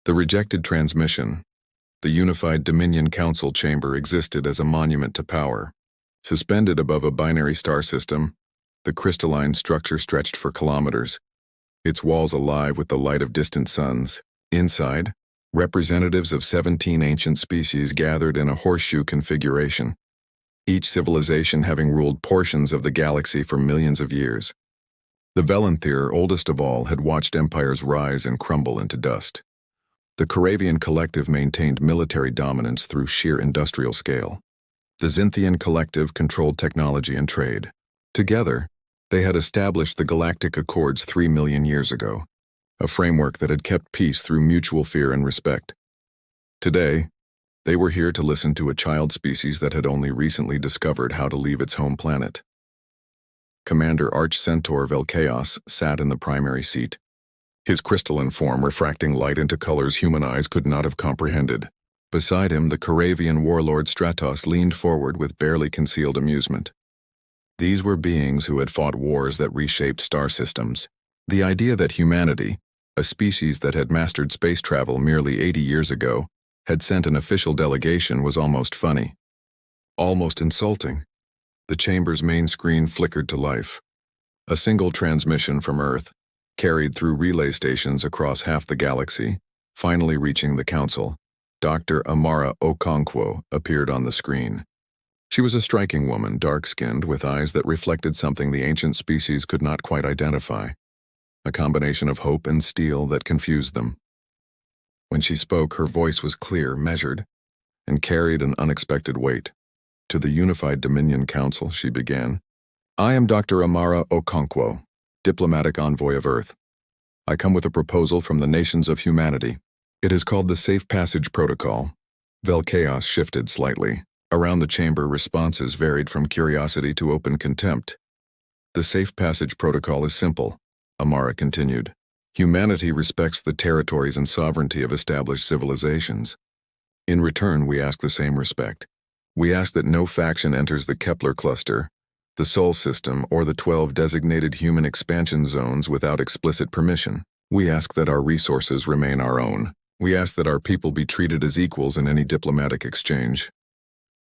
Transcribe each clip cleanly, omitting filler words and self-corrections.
The rejected transmission, the unified Dominion Council chamber, existed as a monument to power. Suspended above a binary star system, the crystalline structure stretched for kilometers, its walls alive with the light of distant suns. Inside, representatives of 17 ancient species gathered in a horseshoe configuration, each civilization having ruled portions of the galaxy for millions of years. The Velanthir, oldest of all, had watched empires rise and crumble into dust. The Caravian Collective maintained military dominance through sheer industrial scale. The Xinthian Collective controlled technology and trade. Together, they had established the Galactic Accords 3 million years ago, a framework that had kept peace through mutual fear and respect. Today, they were here to listen to a child species that had only recently discovered how to leave its home planet. Commander Arch-Centaur Velchaos sat in the primary seat, his crystalline form refracting light into colors human eyes could not have comprehended. Beside him, the Caravian warlord Stratos leaned forward with barely concealed amusement. These were beings who had fought wars that reshaped star systems. The idea that humanity, a species that had mastered space travel merely 80 years ago, had sent an official delegation was almost funny. Almost insulting. The chamber's main screen flickered to life. A single transmission from Earth, carried through relay stations across half the galaxy, finally reaching the Council. Dr. Amara Okonkwo appeared on the screen. She was a striking woman, dark-skinned, with eyes that reflected something the ancient species could not quite identify, a combination of hope and steel that confused them. When she spoke, her voice was clear, measured, and carried an unexpected weight. To the Unified Dominion Council, she began. I am Dr. Amara Okonkwo, diplomatic envoy of Earth. I come with a proposal from the nations of humanity. It is called the Safe Passage Protocol. Velchaos shifted slightly. Around the chamber, responses varied from curiosity to open contempt. The Safe Passage Protocol is simple, Amara continued. Humanity respects the territories and sovereignty of established civilizations. In return, we ask the same respect. We ask that no faction enters the Kepler cluster, the Sol system, or the 12 designated human expansion zones without explicit permission. We ask that our resources remain our own. We ask that our people be treated as equals in any diplomatic exchange.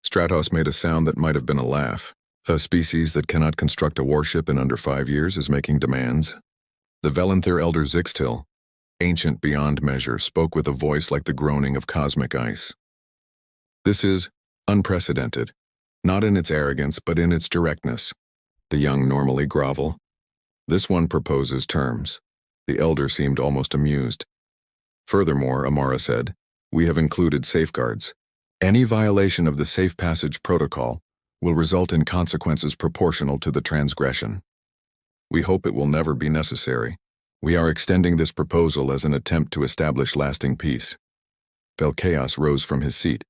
Stratos made a sound that might have been a laugh. A species that cannot construct a warship in under 5 years is making demands. The Velanthir elder Zixtil, ancient beyond measure, spoke with a voice like the groaning of cosmic ice. This is unprecedented, not in its arrogance but in its directness. The young normally grovel. This one proposes terms. The elder seemed almost amused. Furthermore, Amara said, we have included safeguards. Any violation of the Safe Passage Protocol will result in consequences proportional to the transgression. We hope it will never be necessary. We are extending this proposal as an attempt to establish lasting peace. Velchaos rose from his seat.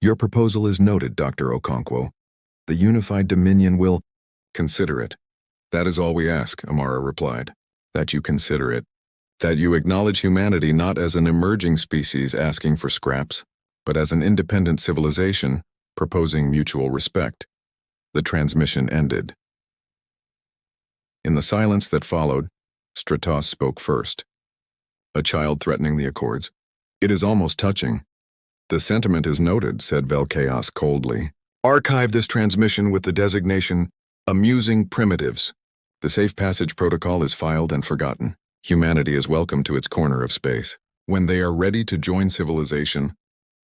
Your proposal is noted, Dr. Okonkwo. The Unified Dominion will consider it. That is all we ask, Amara replied. That you consider it. That you acknowledge humanity not as an emerging species asking for scraps, but as an independent civilization proposing mutual respect. The transmission ended. In the silence that followed, Stratos spoke first. A child threatening the Accords. It is almost touching. The sentiment is noted, said Velchaos coldly. Archive this transmission with the designation, Amusing Primitives. The Safe Passage Protocol is filed and forgotten. Humanity is welcome to its corner of space. When they are ready to join civilization,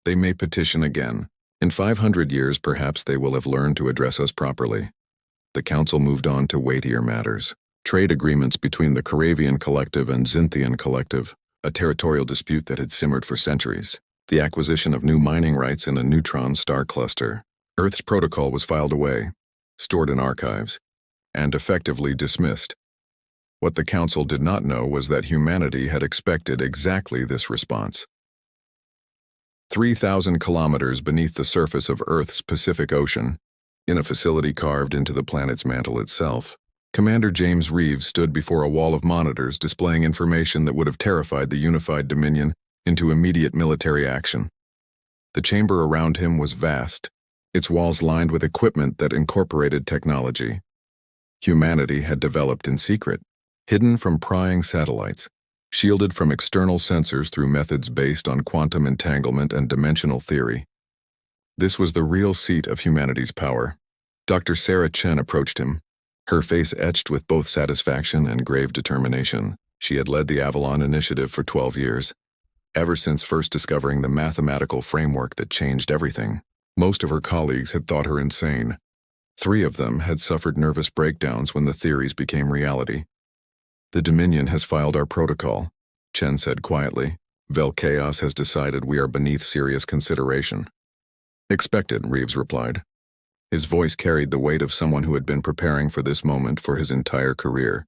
they may petition again. In 500 years, perhaps they will have learned to address us properly. The Council moved on to weightier matters. Trade agreements between the Caravian Collective and Xinthian Collective, a territorial dispute that had simmered for centuries. The acquisition of new mining rights in a neutron star cluster. Earth's protocol was filed away, stored in archives, and effectively dismissed. What the Council did not know was that humanity had expected exactly this response. 3,000 kilometers beneath the surface of Earth's Pacific Ocean, in a facility carved into the planet's mantle itself, Commander James Reeves stood before a wall of monitors displaying information that would have terrified the Unified Dominion into immediate military action. The chamber around him was vast, its walls lined with equipment that incorporated technology. Humanity had developed in secret, hidden from prying satellites. shielded from external sensors through methods based on quantum entanglement and dimensional theory. This was the real seat of humanity's power. Dr. Sarah Chen approached him, her face etched with both satisfaction and grave determination. She had led the Avalon Initiative for 12 years, ever since first discovering the mathematical framework that changed everything. Most of her colleagues had thought her insane. 3 of them had suffered nervous breakdowns when the theories became reality. "The Dominion has filed our protocol," Chen said quietly. "Vel Chaos has decided we are beneath serious consideration." "Expected," Reeves replied. His voice carried the weight of someone who had been preparing for this moment for his entire career.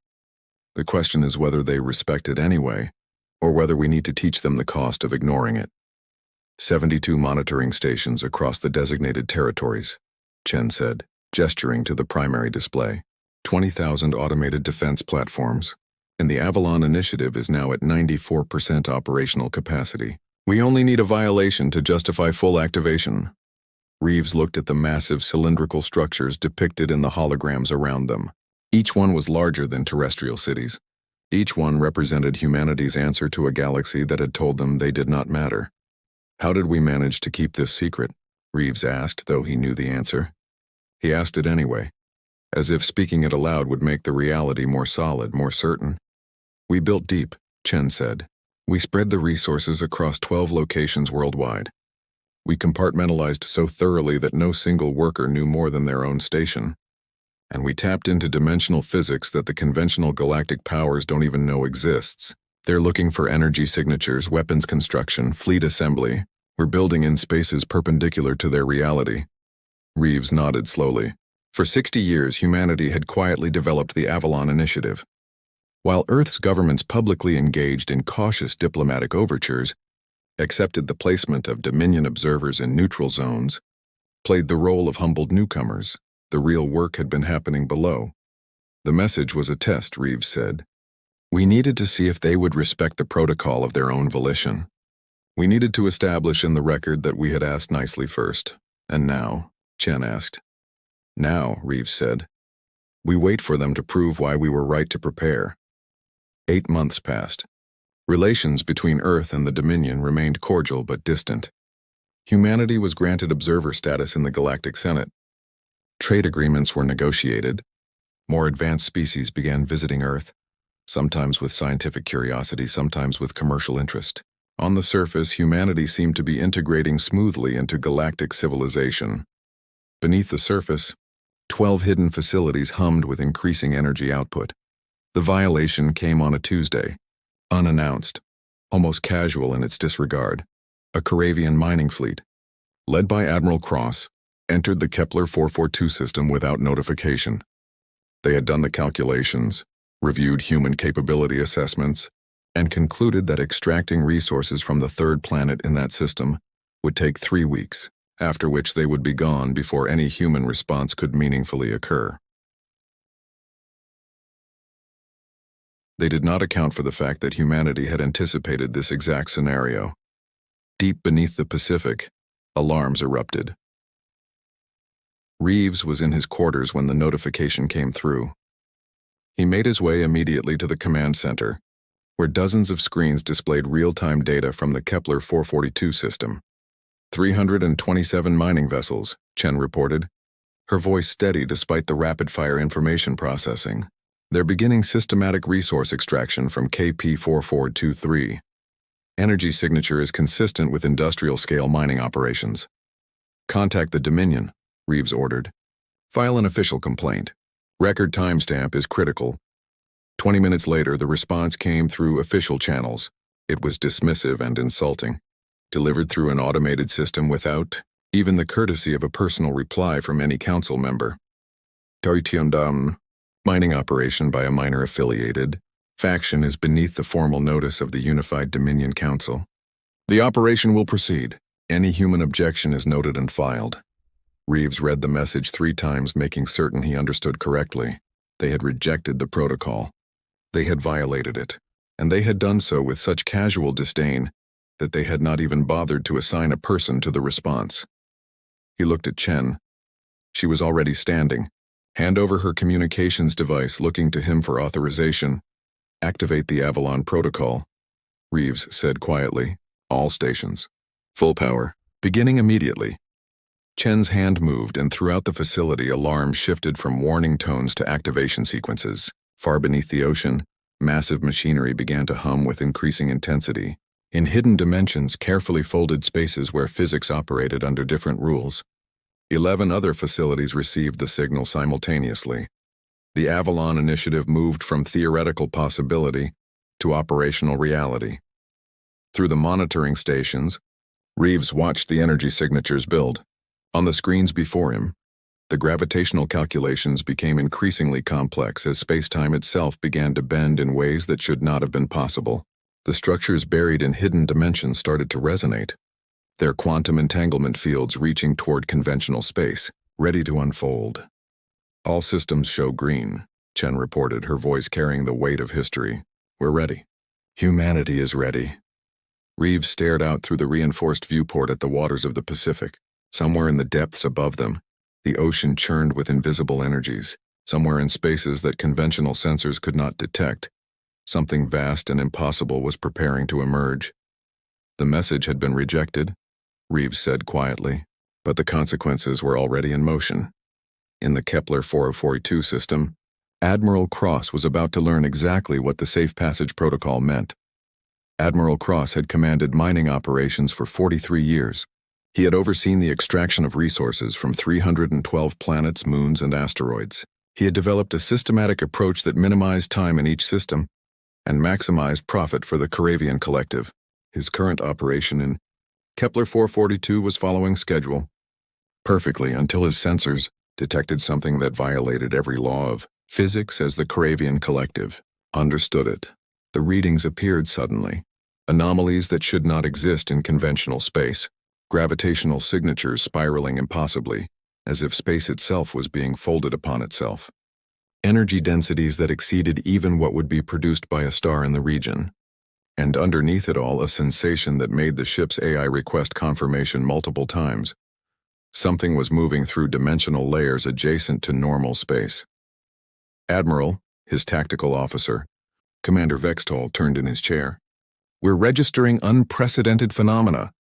"The question is whether they respect it anyway, or whether we need to teach them the cost of ignoring it." 72 monitoring stations across the designated territories, Chen said, gesturing to the primary display. 20,000 automated defense platforms, and the Avalon Initiative is now at 94% operational capacity. "We only need a violation to justify full activation." Reeves looked at the massive cylindrical structures depicted in the holograms around them. Each one was larger than terrestrial cities. Each one represented humanity's answer to a galaxy that had told them they did not matter. "How did we manage to keep this secret?" Reeves asked, though he knew the answer. He asked it anyway, as if speaking it aloud would make the reality more solid, more certain. "We built deep," Chen said. "We spread the resources across 12 locations worldwide. We compartmentalized so thoroughly that no single worker knew more than their own station. And we tapped into dimensional physics that the conventional galactic powers don't even know exists. They're looking for energy signatures, weapons construction, fleet assembly. We're building in spaces perpendicular to their reality." Reeves nodded slowly. For 60 years, humanity had quietly developed the Avalon Initiative. While Earth's governments publicly engaged in cautious diplomatic overtures, accepted the placement of Dominion observers in neutral zones, played the role of humbled newcomers, the real work had been happening below. The message was a test, Reeves said. We needed to see if they would respect the protocol of their own volition. We needed to establish in the record that we had asked nicely first. "And now?" Chen asked. "Now," Reeves said, "we wait for them to prove why we were right to prepare." 8 months passed. Relations between Earth and the Dominion remained cordial but distant. Humanity was granted observer status in the Galactic Senate. Trade agreements were negotiated. More advanced species began visiting Earth, sometimes with scientific curiosity, sometimes with commercial interest. On the surface, humanity seemed to be integrating smoothly into galactic civilization. Beneath the surface, 12 hidden facilities hummed with increasing energy output. The violation came on a Tuesday, unannounced, almost casual in its disregard. A Caravian mining fleet, led by Admiral Cross, entered the Kepler 442 system without notification. They had done the calculations, reviewed human capability assessments, and concluded that extracting resources from the third planet in that system would take 3 weeks, after which they would be gone before any human response could meaningfully occur. They did not account for the fact that humanity had anticipated this exact scenario. Deep beneath the Pacific, alarms erupted. Reeves was in his quarters when the notification came through. He made his way immediately to the command center, where dozens of screens displayed real-time data from the Kepler 442 system. 327 mining vessels, Chen reported, her voice steady despite the rapid-fire information processing. They're beginning systematic resource extraction from KP4423. Energy signature is consistent with industrial-scale mining operations. Contact the Dominion, Reeves ordered. File an official complaint. Record timestamp is critical. 20 minutes later, the response came through official channels. It was dismissive and insulting, delivered through an automated system without even the courtesy of a personal reply from any council member. Taitiandam, mining operation by a minor-affiliated faction is beneath the formal notice of the Unified Dominion Council. The operation will proceed. Any human objection is noted and filed. Reeves read the message 3 times, making certain he understood correctly. They had rejected the protocol. They had violated it, and they had done so with such casual disdain that they had not even bothered to assign a person to the response. He looked at Chen. She was already standing. Hand over her communications device, looking to him for authorization. Activate the Avalon protocol, Reeves said quietly. All stations. Full power. Beginning immediately. Chen's hand moved, and throughout the facility, alarms shifted from warning tones to activation sequences. Far beneath the ocean, massive machinery began to hum with increasing intensity. In hidden dimensions, carefully folded spaces where physics operated under different rules, 11 other facilities received the signal simultaneously. The Avalon Initiative moved from theoretical possibility to operational reality. Through the monitoring stations, Reeves watched the energy signatures build. On the screens before him, the gravitational calculations became increasingly complex as space-time itself began to bend in ways that should not have been possible. The structures buried in hidden dimensions started to resonate, their quantum entanglement fields reaching toward conventional space, ready to unfold. All systems show green, Chen reported, her voice carrying the weight of history. We're ready. Humanity is ready. Reeves stared out through the reinforced viewport at the waters of the Pacific. Somewhere in the depths above them, the ocean churned with invisible energies. Somewhere in spaces that conventional sensors could not detect, something vast and impossible was preparing to emerge. The message had been rejected, Reeves said quietly, but the consequences were already in motion. In the Kepler 4042 system, Admiral Cross was about to learn exactly what the Safe Passage Protocol meant. Admiral Cross had commanded mining operations for 43 years. He had overseen the extraction of resources from 312 planets, moons, and asteroids. He had developed a systematic approach that minimized time in each system and maximized profit for the Karavian Collective. His current operation in Kepler 442 was following schedule perfectly until his sensors detected something that violated every law of physics as the Karavian Collective understood it. The readings appeared suddenly, anomalies that should not exist in conventional space, gravitational signatures spiraling impossibly, as if space itself was being folded upon itself. Energy densities that exceeded even what would be produced by a star in the region. And underneath it all, a sensation that made the ship's AI request confirmation multiple times. Something was moving through dimensional layers adjacent to normal space. Admiral, his tactical officer, Commander Vextol, turned in his chair. We're registering unprecedented phenomena.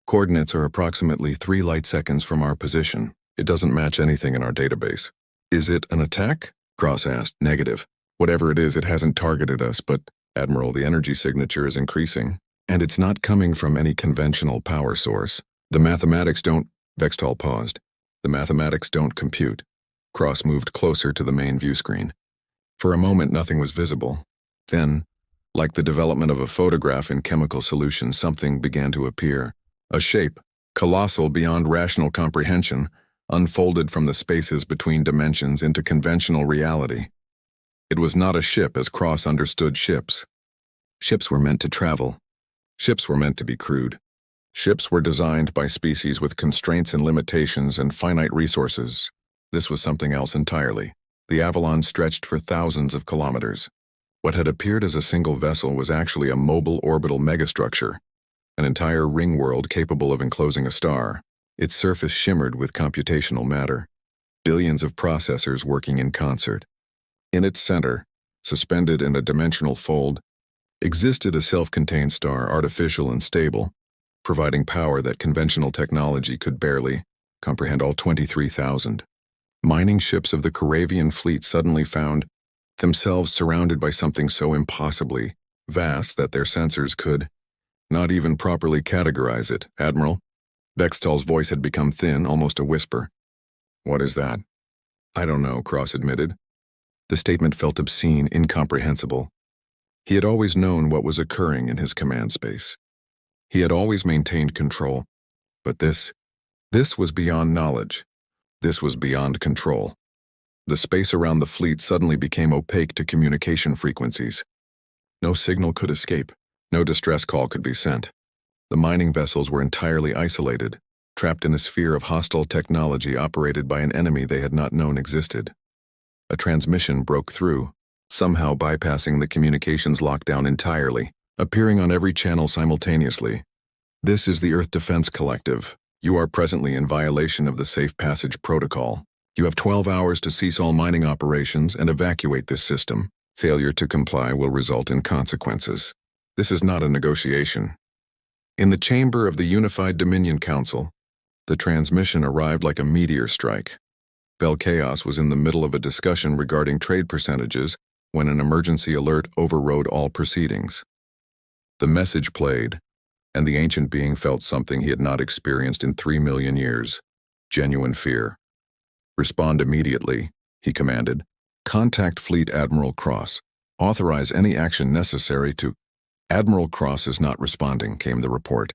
Coordinates are approximately 3 light seconds from our position. It doesn't match anything in our database. Is it an attack? Cross asked. Negative. Whatever it is, it hasn't targeted us, but, Admiral, the energy signature is increasing, and it's not coming from any conventional power source. The mathematics don't... Vextol paused. The mathematics don't compute. Cross moved closer to the main view screen. For a moment, nothing was visible. Then, like the development of a photograph in chemical solution, something began to appear. A shape, colossal beyond rational comprehension, unfolded from the spaces between dimensions into conventional reality. It was not a ship as Cross understood ships. Ships were meant to travel. Ships were meant to be crewed. Ships were designed by species with constraints and limitations and finite resources. This was something else entirely. The Avalon stretched for thousands of kilometers. What had appeared as a single vessel was actually a mobile orbital megastructure, an entire ring world capable of enclosing a star. Its surface shimmered with computational matter, billions of processors working in concert. In its center, suspended in a dimensional fold, existed a self-contained star, artificial and stable, providing power that conventional technology could barely comprehend. All 23,000 mining ships of the Karavian fleet suddenly found themselves surrounded by something so impossibly vast that their sensors could not even properly categorize it. Admiral, Vextol's voice had become thin, almost a whisper. What is that? I don't know, Cross admitted. The statement felt obscene, incomprehensible. He had always known what was occurring in his command space. He had always maintained control. But this was beyond knowledge. This was beyond control. The space around the fleet suddenly became opaque to communication frequencies. No signal could escape. No distress call could be sent. The mining vessels were entirely isolated, trapped in a sphere of hostile technology operated by an enemy they had not known existed. A transmission broke through, somehow bypassing the communications lockdown entirely, appearing on every channel simultaneously. This is the Earth Defense Collective. You are presently in violation of the Safe Passage Protocol. You have 12 hours to cease all mining operations and evacuate this system. Failure to comply will result in consequences. This is not a negotiation. In the chamber of the Unified Dominion Council, the transmission arrived like a meteor strike. Chaos was in the middle of a discussion regarding trade percentages when an emergency alert overrode all proceedings. The message played, and the ancient being felt something he had not experienced in 3 million years: genuine fear. "Respond immediately," he commanded. "Contact Fleet Admiral Cross. Authorize any action necessary to—" "Admiral Cross is not responding," came the report.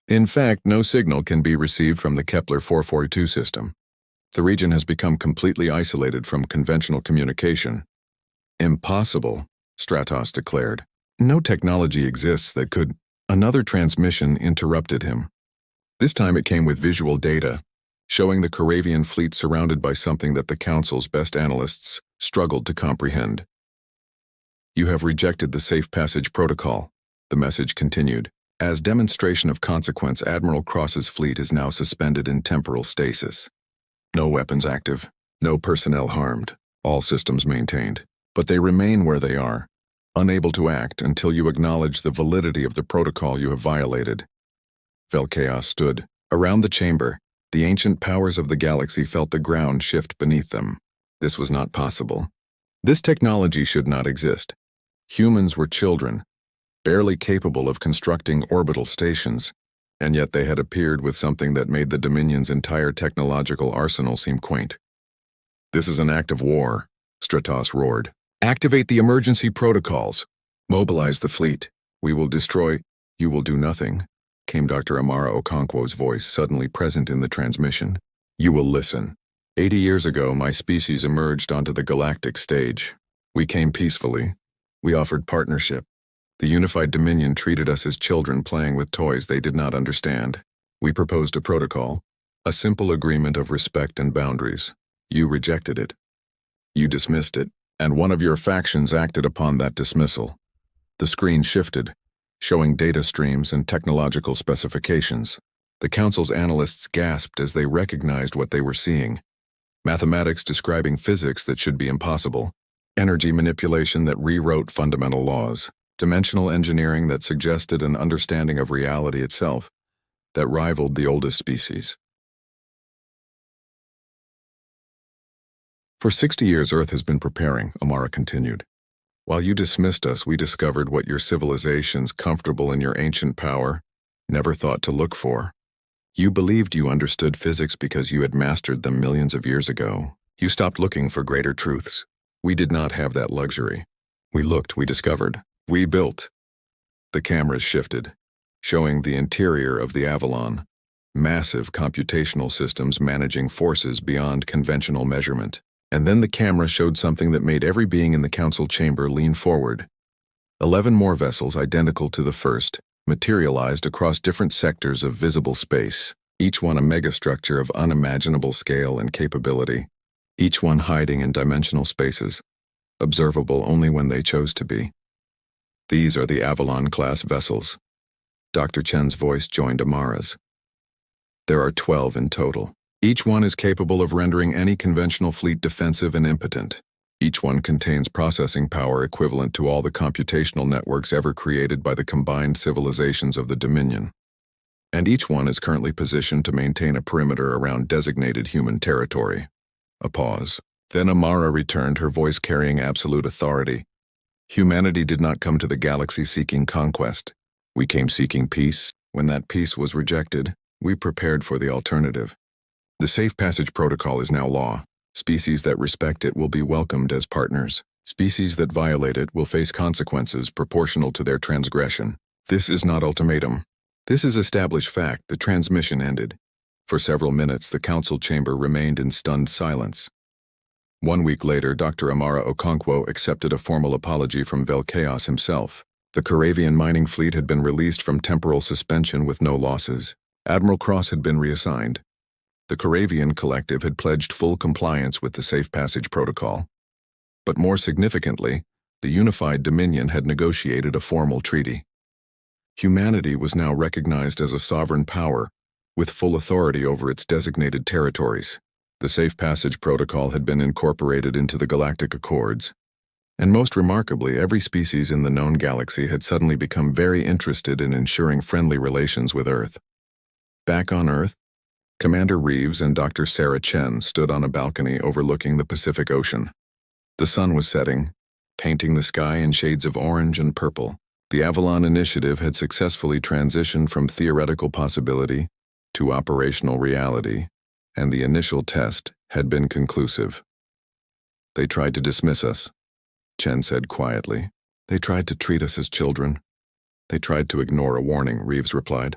"In fact, no signal can be received from the Kepler 442 system. The region has become completely isolated from conventional communication." "Impossible," Stratos declared. "No technology exists that could—" Another transmission interrupted him. This time it came with visual data, showing the Karavian fleet surrounded by something that the Council's best analysts struggled to comprehend. "You have rejected the Safe Passage Protocol," the message continued. "As demonstration of consequence, Admiral Cross's fleet is now suspended in temporal stasis. No weapons active, no personnel harmed, all systems maintained. But they remain where they are, unable to act until you acknowledge the validity of the protocol you have violated." Chaos stood. Around the chamber, the ancient powers of the galaxy felt the ground shift beneath them. This was not possible. This technology should not exist. Humans were children, barely capable of constructing orbital stations, and yet they had appeared with something that made the Dominion's entire technological arsenal seem quaint. "This is an act of war," Stratos roared. "Activate the emergency protocols. Mobilize the fleet. We will destroy—" "You will do nothing," came Dr. Amara Okonkwo's voice, suddenly present in the transmission. "You will listen. 80 years ago, my species emerged onto the galactic stage. We came peacefully. We offered partnership. The Unified Dominion treated us as children playing with toys they did not understand. We proposed a protocol, a simple agreement of respect and boundaries. You rejected it. You dismissed it, and one of your factions acted upon that dismissal." The screen shifted, showing data streams and technological specifications. The Council's analysts gasped as they recognized what they were seeing. Mathematics describing physics that should be impossible, energy manipulation that rewrote fundamental laws, dimensional engineering that suggested an understanding of reality itself that rivaled the oldest species. "For 60 years Earth has been preparing," Amara continued. "While you dismissed us, we discovered what your civilizations, comfortable in your ancient power, never thought to look for. You believed you understood physics because you had mastered them millions of years ago. You stopped looking for greater truths. We did not have that luxury. We looked, we discovered. We built." The cameras shifted, showing the interior of the Avalon, massive computational systems managing forces beyond conventional measurement. And then the camera showed something that made every being in the Council chamber lean forward. 11 more vessels identical to the first materialized across different sectors of visible space, each one a megastructure of unimaginable scale and capability, each one hiding in dimensional spaces, observable only when they chose to be. "These are the Avalon-class vessels." Dr. Chen's voice joined Amara's. "There are 12 in total. Each one is capable of rendering any conventional fleet defensive and impotent. Each one contains processing power equivalent to all the computational networks ever created by the combined civilizations of the Dominion. And each one is currently positioned to maintain a perimeter around designated human territory." A pause. Then Amara returned, her voice carrying absolute authority. "Humanity did not come to the galaxy seeking conquest. We came seeking peace. When that peace was rejected, we prepared for the alternative. The Safe Passage Protocol is now law. Species that respect it will be welcomed as partners. Species that violate it will face consequences proportional to their transgression. This is not ultimatum. This is established fact." The transmission ended. For several minutes, the Council chamber remained in stunned silence. 1 week later, Dr. Amara Okonkwo accepted a formal apology from Chaos himself. The Karavian mining fleet had been released from temporal suspension with no losses. Admiral Cross had been reassigned. The Karavian collective had pledged full compliance with the Safe Passage Protocol. But more significantly, the Unified Dominion had negotiated a formal treaty. Humanity was now recognized as a sovereign power, with full authority over its designated territories. The Safe Passage Protocol had been incorporated into the Galactic Accords. And most remarkably, every species in the known galaxy had suddenly become very interested in ensuring friendly relations with Earth. Back on Earth, Commander Reeves and Dr. Sarah Chen stood on a balcony overlooking the Pacific Ocean. The sun was setting, painting the sky in shades of orange and purple. The Avalon Initiative had successfully transitioned from theoretical possibility to operational reality, and the initial test had been conclusive. "They tried to dismiss us," Chen said quietly. "They tried to treat us as children. They tried to ignore a warning," Reeves replied.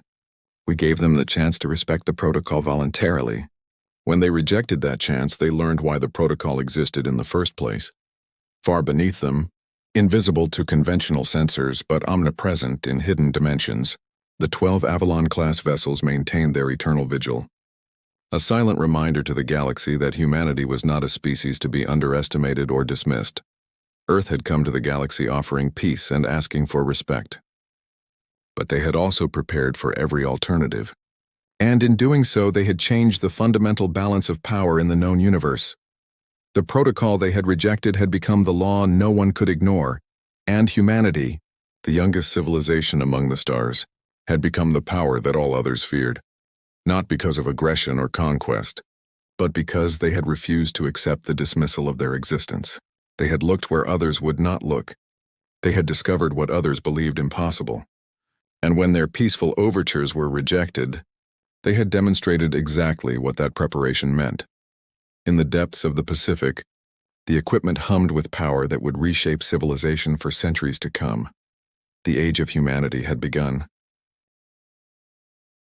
"We gave them the chance to respect the protocol voluntarily. When they rejected that chance, they learned why the protocol existed in the first place. Far beneath them, invisible to conventional sensors but omnipresent in hidden dimensions, the 12 Avalon-class vessels maintained their eternal vigil. A silent reminder to the galaxy that humanity was not a species to be underestimated or dismissed. Earth had come to the galaxy offering peace and asking for respect. But they had also prepared for every alternative. And in doing so, they had changed the fundamental balance of power in the known universe. The protocol they had rejected had become the law no one could ignore, and humanity, the youngest civilization among the stars, had become the power that all others feared. Not because of aggression or conquest, but because they had refused to accept the dismissal of their existence. They had looked where others would not look. They had discovered what others believed impossible. And when their peaceful overtures were rejected, they had demonstrated exactly what that preparation meant. In the depths of the Pacific, the equipment hummed with power that would reshape civilization for centuries to come. The age of humanity had begun.